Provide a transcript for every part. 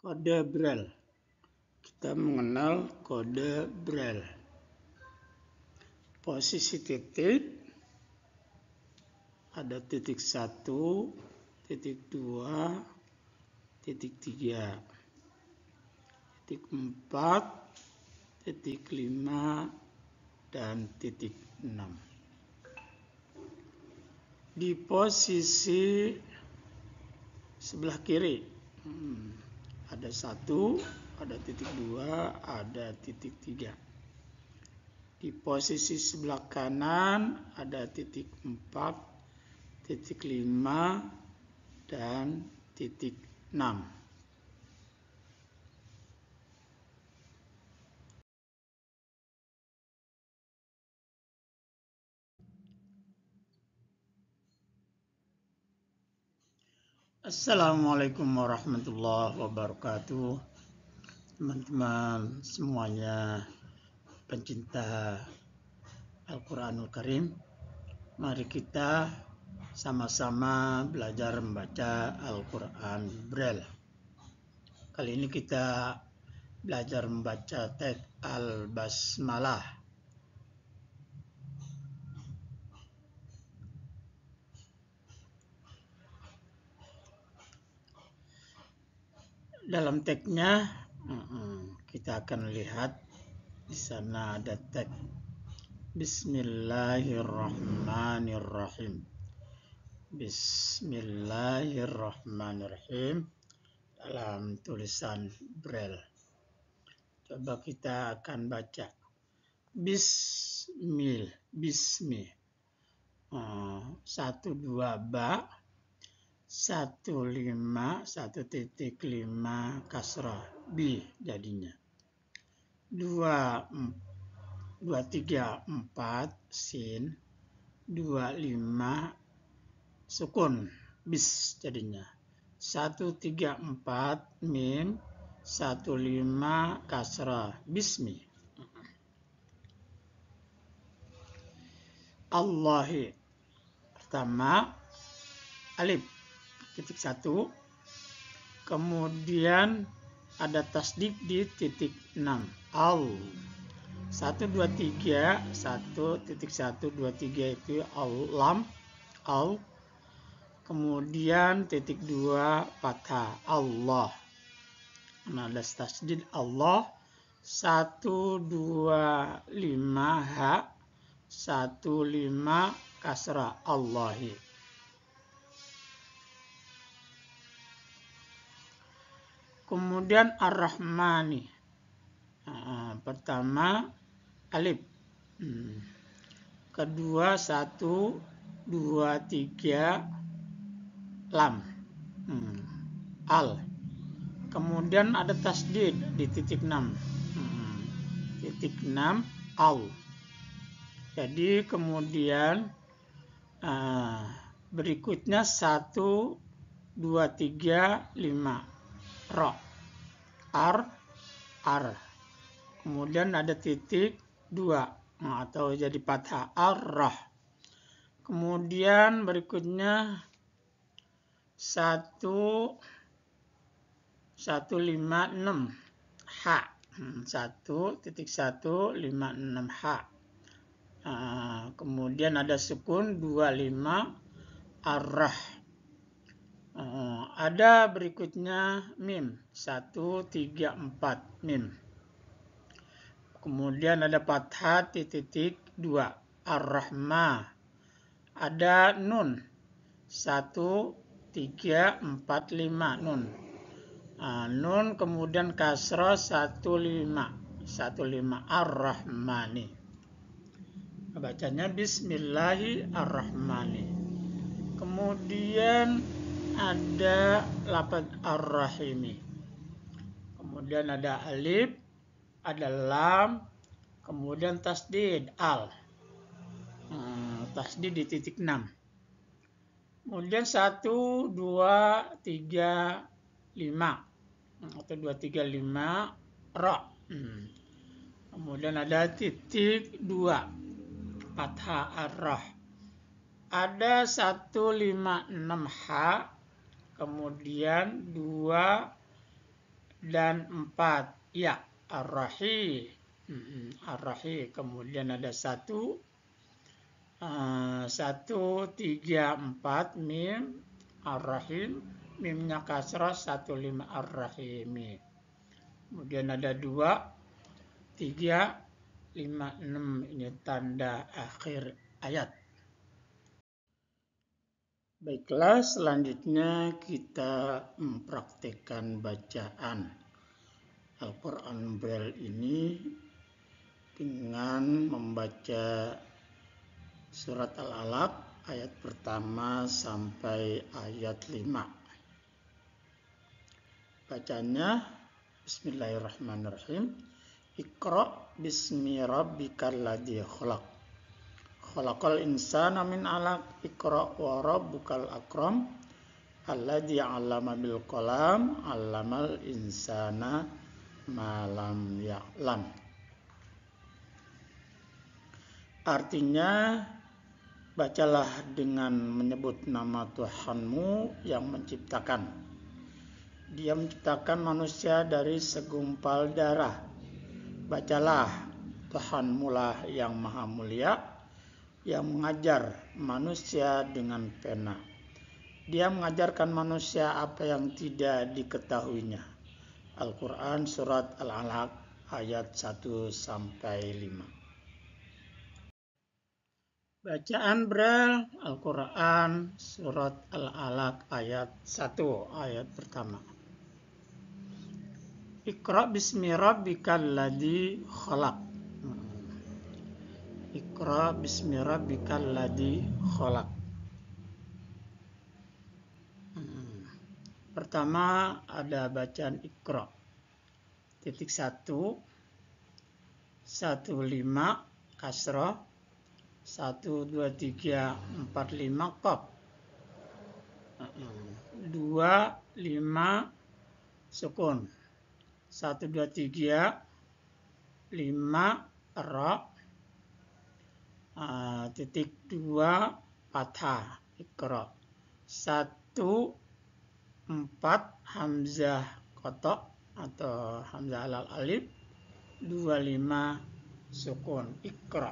Kode Braille. Kita mengenal kode Braille. Posisi titik ada titik 1, titik 2, titik 3, titik 4, titik 5, dan titik 6. Di posisi sebelah kiri ada 1, ada titik 2, ada titik 3. Di posisi sebelah kanan ada titik 4, titik 5, dan titik 6. Assalamualaikum warahmatullahi wabarakatuh. Teman-teman semuanya pencinta Al-Quranul Karim, mari kita sama-sama belajar membaca Al-Quran Braille. Kali ini kita belajar membaca teks Al-Basmalah. Dalam teksnya kita akan lihat di sana ada teks Bismillahirrahmanirrahim. Bismillahirrahmanirrahim dalam tulisan Braille. Coba kita akan baca Bismi 1 2 ba 1 5 1.5 kasrah bi jadinya 2 3 4 sin 2 5 sukun bis jadinya 1 3 4 mim 1 5 kasrah bismi. Allahi pertama alif titik 1, kemudian ada tasdid di titik 6 al 1 2 3 1 titik 1 2 3 itu lam al, kemudian titik 2 fathah Allah, nah ada tasdid Allah 1 2 5 ha 1 5 kasrah Allahi. Kemudian Ar-Rahmani, pertama alif, kedua 1 2 3 lam al, kemudian ada tasdid di titik 6 al. Jadi kemudian berikutnya 1 2 3 5 ro ar, kemudian ada titik 2 atau jadi fathah ar-rah. Kemudian berikutnya 1 1 5 6 ha 1.1 5 6 ha. Kemudian ada sukun 25 ar-rah. Ada berikutnya mim 1 3 4 mim. Kemudian ada fathah titik 2 ar-rahmah. Ada nun 1 3 4 5 nun. Nun kemudian kasrah 1 5 ar-rahmani. Bacanya Bismillahirrahmanirrahim. Kemudian ada lafaz ar-rahimi, kemudian ada alif, ada lam, kemudian tasdid al, tasdid di titik 6, kemudian 1 2 3 5 atau 2 3 5 ra, kemudian ada titik 2 fathah ar-rah, ada 1 5 6 ha, kemudian 2 dan 4 ya. Ar-Rahi. Ar-Rahi. Kemudian ada 1, 1, 3, 4 mim Ar-Rahim. Mimnya kasrah 1, 5 Ar-Rahimi. Kemudian ada 2, 3, 5, 6. Ini tanda akhir ayat. Baiklah, selanjutnya kita mempraktikkan bacaan Al-Quran Braille ini dengan membaca surat Al-Alaq ayat pertama sampai ayat 5. Bacanya Bismillahirrahmanirrahim. Iqra bismi rabbikal ladzi khalaq. Khalaqal insana min 'alaq. Iqra wa rabbukal akram. Alladzi 'allama bil qalam. 'allamal insana ma lam ya'lam. Artinya, bacalah dengan menyebut nama Tuhanmu yang menciptakan. Dia menciptakan manusia dari segumpal darah. Bacalah, Tuhanmu lah yang maha mulia, yang mengajar manusia dengan pena. Dia mengajarkan manusia apa yang tidak diketahuinya. Al-Quran Surat Al-Alaq ayat 1 sampai 5. Bacaan Braille Al-Quran Surat Al-Alaq ayat 1, ayat pertama. Iqra bismi rabbikal ladzi khalaq. Iqra bismi rabbikal ladzi khalaq. Pertama ada bacaan Iqra. Titik 1, 1, 5 kasrah. 1, 2, 3, 4, 5 qaf. 2, 5 sukun. 1, 2, 3, 5 ra. Titik 2 fathah. Iqra. 1, 4 hamzah kotok atau hamzah alal alif. 2, 5 sukun. Iqra.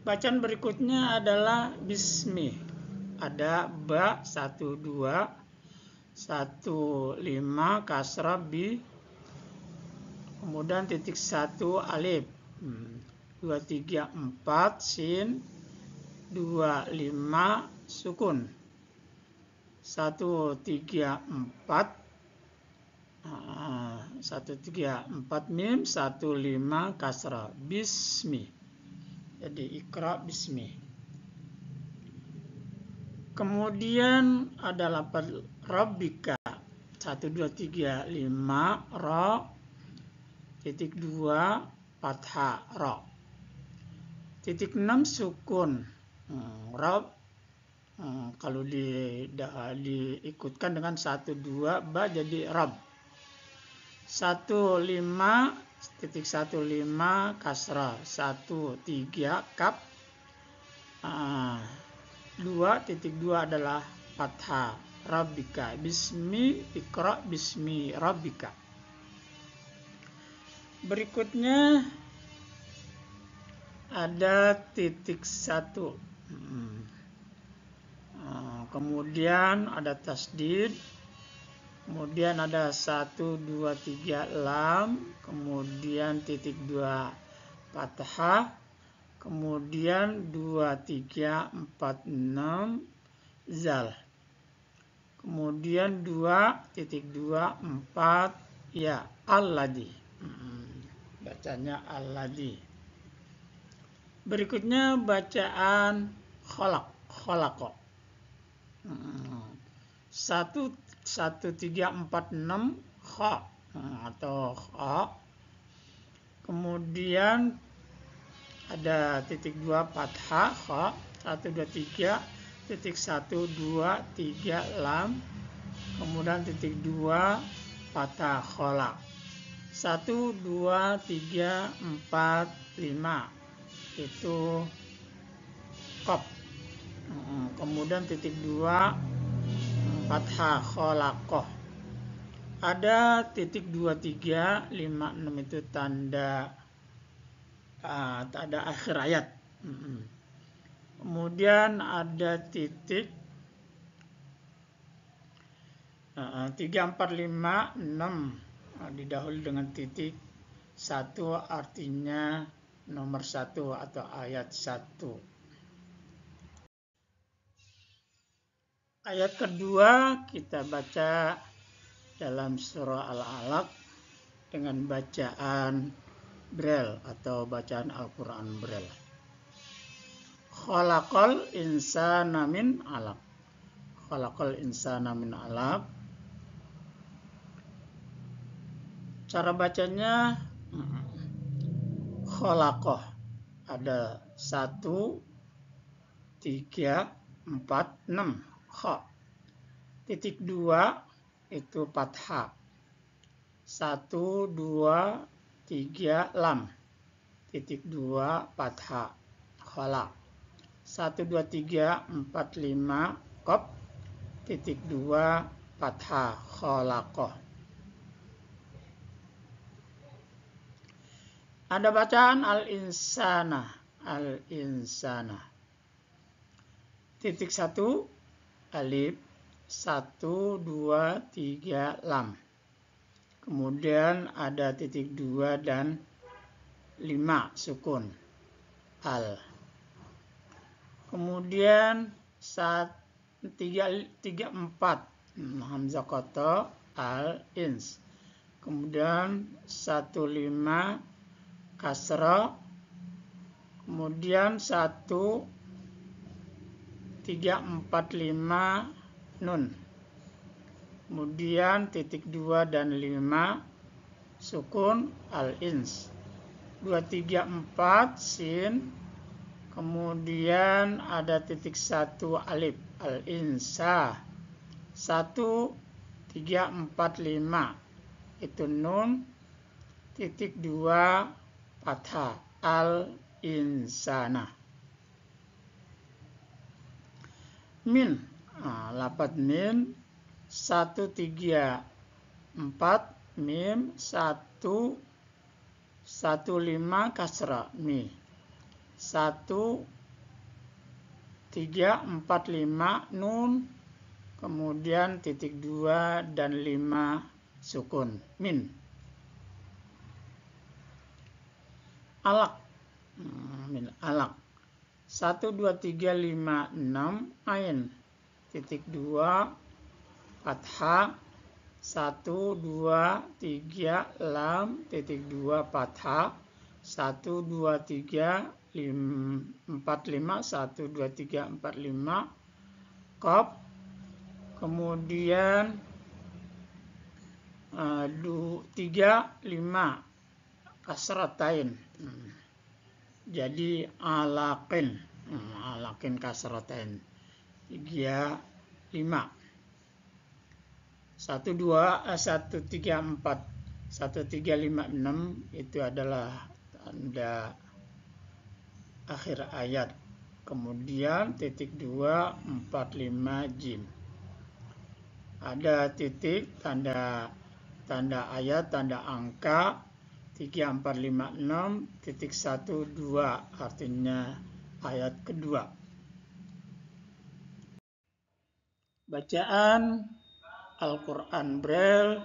Bacaan berikutnya adalah bismi. Ada ba 1, 2, 1, 5 kasrah bi. Kemudian titik 1 alif. 2, 3, 4 sin. 2, 5 sukun. 1, 3, 4 1, 3, 4 mim. 1, 5 kasrah. Bismi. Jadi Iqra bismi. Kemudian ada lafaz rabbika. 1, 2, 3, 5 ra. Titik 2 fathah ra. Titik 6 sukun. Ra. Kalau diikutkan dengan 1, 2 ba jadi rab. 1, 5 titik 1, 5 kasrah. 1, 3 kaf. 2 titik 2 adalah fathah. Rabbika. Bismi. Iqra bismi rabbika. Berikutnya ada titik 1. Kemudian ada tasdid. Kemudian ada 1, 2, 3 lam. Kemudian titik 2 fathah. Kemudian 2, 3, 4, 6 zal. Kemudian 2, titik 2, 4 ya. Alladzi. Bacanya alladzi. Berikutnya bacaan khalaq. Khalaqa. 1, 3, 4, 6 kha atau kha. Kemudian ada titik 2 fathah kha. 1, 2, 3 titik 1, 2, 3 lam. Kemudian titik 2 fathah khalaq. 1, 2, 3, 4, 5 itu qaf. Kemudian titik 2 fathah khalaqah. Ada titik 2356 itu tanda akhir ayat. Kemudian ada titik 3456 didahului dengan titik 1, artinya nomor 1 atau ayat 1. Ayat kedua kita baca dalam surah Al-Alaq dengan bacaan Braille atau bacaan Al-Quran Braille. Khalaqal insana min 'alaq. Khalaqal insana min 'alaq. Cara bacanya khalaqah. Ada 1, 3, 4, 6. Kha. Titik 2 itu fathah. 1, 2, 3 lam. Titik 2 fathah. Khala. 1, 2, 3, 4, 5 qaf. Titik 2 fathah. Khalaqah. Ada bacaan al-insana. Al-insana. Titik 1 alif. 1, 2, 3 lam. Kemudian ada titik 2 dan 5 sukun. Al. Kemudian 3, 4 hamzah qata al ins. Kemudian 1, 5 kasra. Kemudian 1, 3, 4, 5 nun. Kemudian titik 2 dan 5 sukun al-ins. 2, 3, 4 sin. Kemudian ada titik 1 alif al-insa. 1, 3, 4, 5 itu nun. Titik 2 fathah al-insana. Min. Lafaz min 1, 3, 4 mim 1, 5 kasra mi. 1, 3, 4, 5 nun. Kemudian titik 2 dan 5 sukun. Min. Alaq. Min alaq. 1, 2, 3, 5, 6 ain. Titik 2 fathah. 1, 2, 3 lam. Titik 2 fathah. 1, 2, 3, 4, 5. 1, 2, 3, 4, 5 qaf. Kemudian 3, 5 kasratain. Jadi alaqin. Alaqin kasratain. 3, 5. 1, 2, 1, 3, 4. 1, 3, 5, 6 itu adalah tanda akhir ayat. Kemudian titik 2, 4, 5 jim. Ada titik tanda ayat, tanda angka 3, 4, 5, 6, titik 1, 2 artinya ayat kedua. Bacaan Al-Quran Braille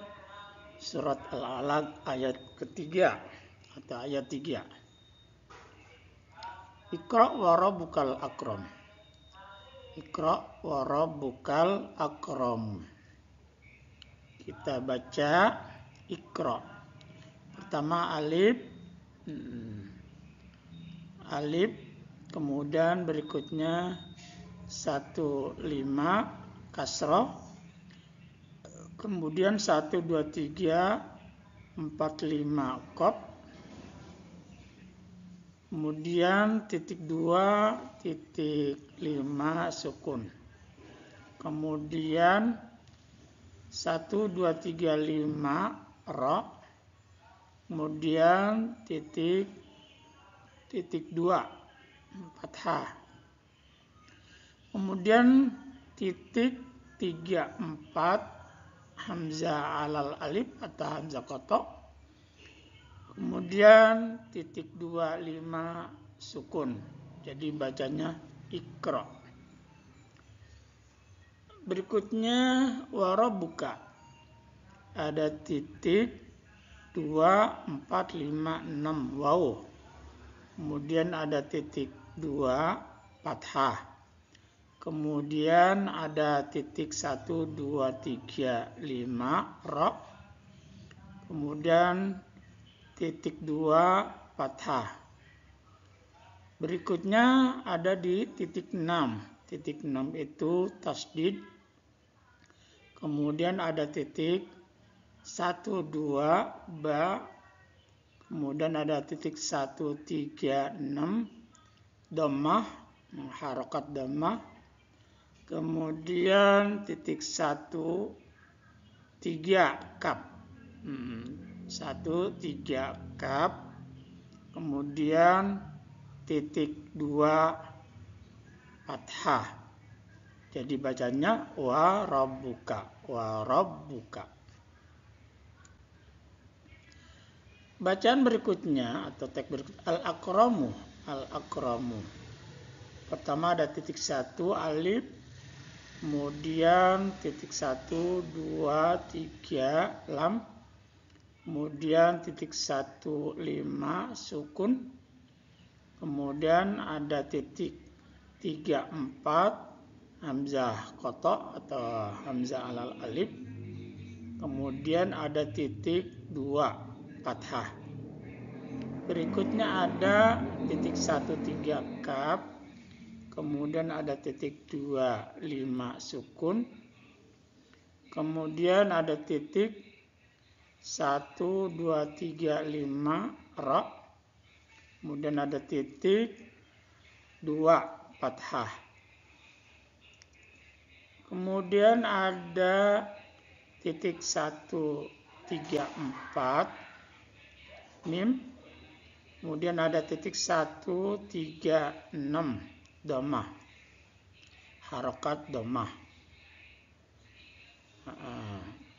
surat Al-Alaq ayat ketiga atau ayat 3. Iqra wa rabbukal akram. Iqra wa rabbukal akram. Kita baca Iqra. Pertama alif. Alif. Kemudian berikutnya 1, 5 kasrah. Kemudian 1, 2, 3, 4, 5 qaf. Kemudian titik 2, titik 5 sukun. Kemudian 1, 2, 3, 5 ra. Kemudian titik 2 fathah. Kemudian titik 3, 4 hamzah alal alif atau hamzah kotok. Kemudian titik 25 sukun. Jadi bacanya ikra. Berikutnya warabuka. Ada titik 2, 4, 5, 6 waw. Kemudian ada titik 2 fathah. Kemudian ada titik 1, 2, 3, 5 ra. Kemudian titik 2 fathah. Berikutnya ada di titik 6. Titik 6 itu tasdid. Kemudian ada titik 1, 2 ba. Kemudian ada titik 1, 3, 6 dhammah, harokat dhammah. Kemudian titik 1, 3 kaf. 1, 3 kaf. Kemudian titik 2 fathah. Jadi bacanya warabuka, warabuka. Bacaan berikutnya atau teks berikut al-akramu, al-akramu. Pertama ada titik 1 alif, kemudian titik 1, 2, 3 lam, kemudian titik 1, 5 sukun, kemudian ada titik 3, 4 hamzah kotok atau hamzah alal alif, kemudian ada titik 2 fathah. Berikutnya ada titik 1, 3 kaf, kemudian ada titik 2, 5 sukun, kemudian ada titik 1, 2, 3, 5 ra, kemudian ada titik 2 fathah. Kemudian ada titik 1, 3, 4 mim, kemudian ada titik 1, 3, 6 dhammah, harokat dhammah.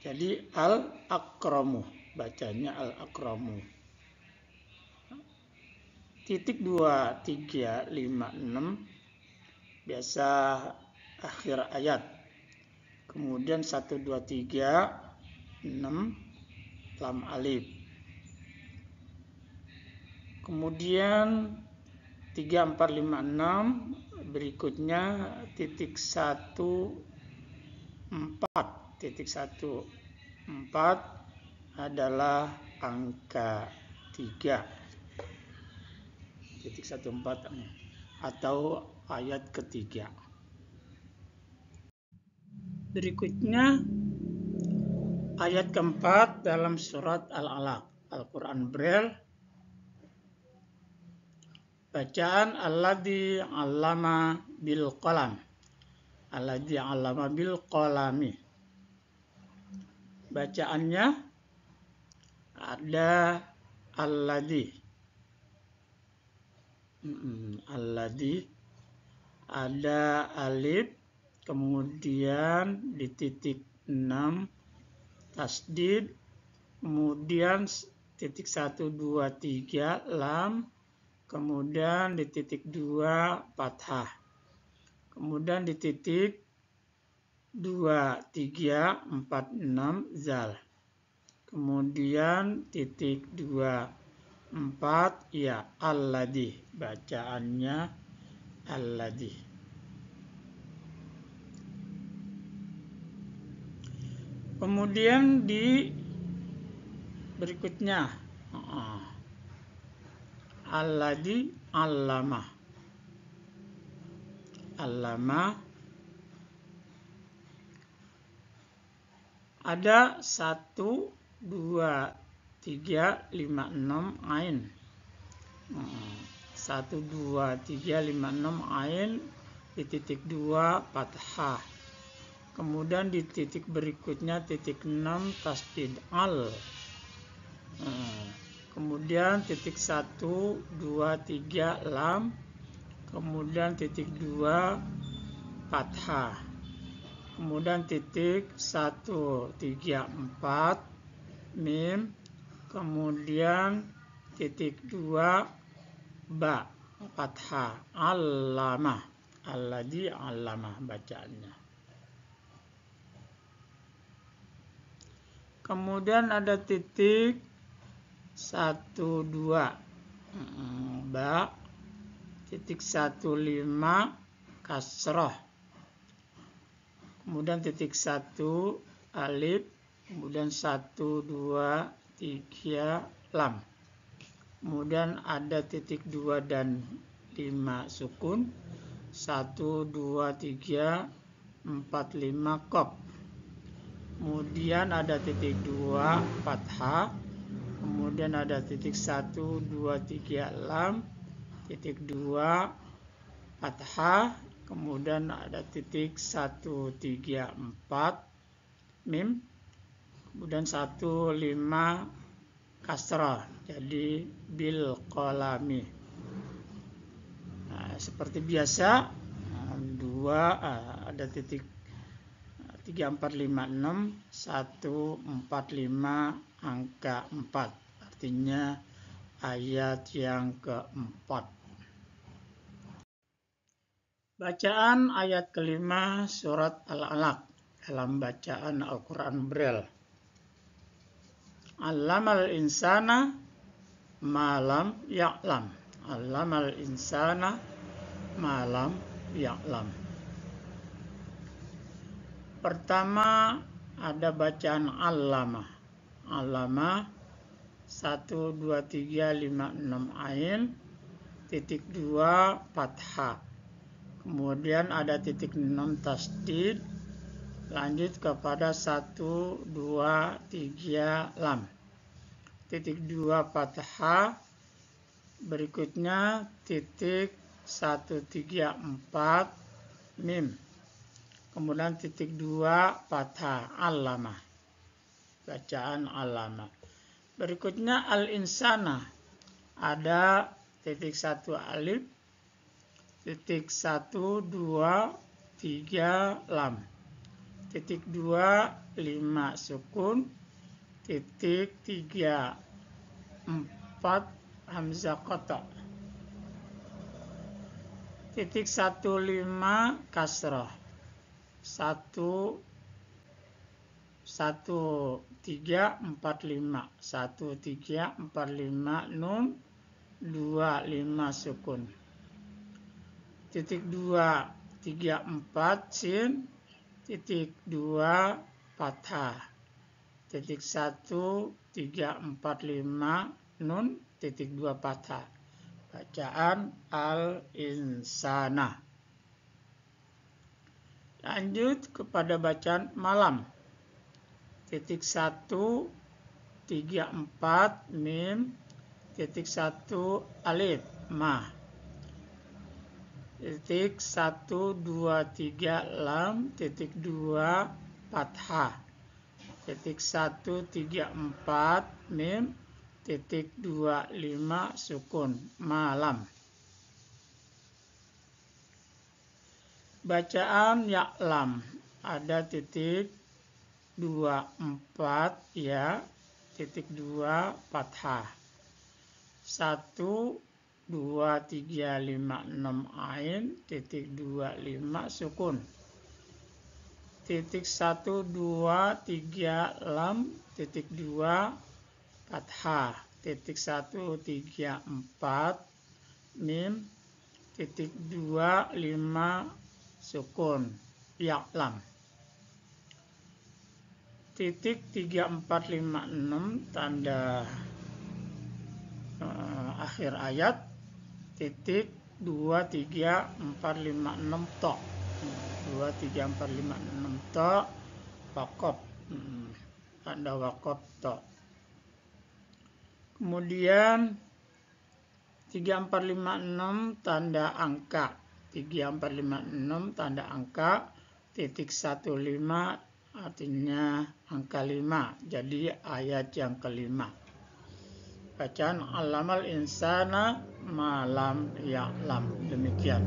Jadi al-akramu, bacanya al-akramu. Titik 2, 3, 5, 6 biasa akhir ayat. Kemudian 1, 2, 3, 6 lam alif. Kemudian 3, 4, 5, 6 berikutnya titik 1, 4. Titik 1, 4 adalah angka 3. Titik 1, 4 atau ayat ketiga. Berikutnya ayat keempat dalam surat Al-Alaq, Al-Quran Braille. Bacaan alladzi 'allama bil qalam. Alladzi 'allama bil qalami. Bacaannya ada alladzi. Alladzi ada alif, kemudian di titik 6 tasdid, kemudian titik 1, 2, 3 lam, kemudian di titik 2 fathah, kemudian di titik 2, 3, 4, 6 zal, kemudian titik 2, 4 ya alladzi, bacaannya alladzi. Kemudian di berikutnya alladzi 'allama. Allama ada 1, 2, 3, 5, 6 ain. 1, 2, 3, 5, 6 ain di titik 2 fathah. Kemudian di titik berikutnya titik 6 tasdid al. Kemudian titik 1, 2, 3 lam, kemudian titik 2 fathah. kemudian titik 134 mim, kemudian titik 2 ba fathah allamah, alladzi allamah bacaannya. Kemudian ada titik 12 ba, titik 15 kasroh, kemudian titik 1 alif, kemudian 1 2 3 lam, kemudian ada titik 2 dan 5 sukun, 1 2 3 4 5 qaf, kemudian ada titik 2 fathah, kemudian ada titik 1 2 3 lam, titik 2 fathah, kemudian ada titik 1 3 4 mim, kemudian 1 5 kasrah, jadi bil qalami. Nah, seperti biasa, 2 ada titik 3 4 5 6 1 4 5 angka 4, artinya ayat yang keempat. Bacaan ayat kelima surat Al-Alaq dalam bacaan Al-Quran Braille. Allamal insana malam ya'lam. Allamal insana malam ya'lam. Pertama ada bacaan allama. Allama 1 2 3 5 6 ain, titik 2 fathah, kemudian ada titik 6 tasdid, lanjut kepada 1 2 3 lam, titik 2 fathah, berikutnya titik 1 3 4 mim, kemudian titik 2 fathah allama, bacaan allama. Berikutnya al-insana, ada titik 1 alif, titik 1 2 3 lam, titik 2 5 sukun, titik 3 4 hamzah qata, titik 1 5 kasrah, 1 3 4 5 1 3 4 5 nun 2 5 sukun, titik 2 3 4 sin, titik 2 fathah, titik 1 3 4 5 nun, titik 2 fathah, bacaan al-insana. Lanjut kepada bacaan malam, titik 1 3 4 mim, titik 1 alif ma, titik 1 2 3 lam, titik 2 fathah, titik 1 3 4 mim, titik 2 5 sukun, malam. Bacaan ya'lam, ada titik 2 4 ya, titik 2 fathah, 1 2 3 5 6 ain, titik 2 5 sukun, titik 1 2 3 lam, titik 2 fathah, titik 1 3 4 mim, titik 2 5 sukun, ya'lam. Titik 3 4 5 6 tanda akhir ayat, titik 2 3 4 5 6 to, 2 3 4 5 6 to, waqaf, tanda waqaf to. Kemudian 3 4 5 6 tanda angka, 3 4 5 6 tanda angka, titik 1 5 artinya angka 5, jadi ayat yang kelima. Bacaan allamal insana malam ya'lam, demikian.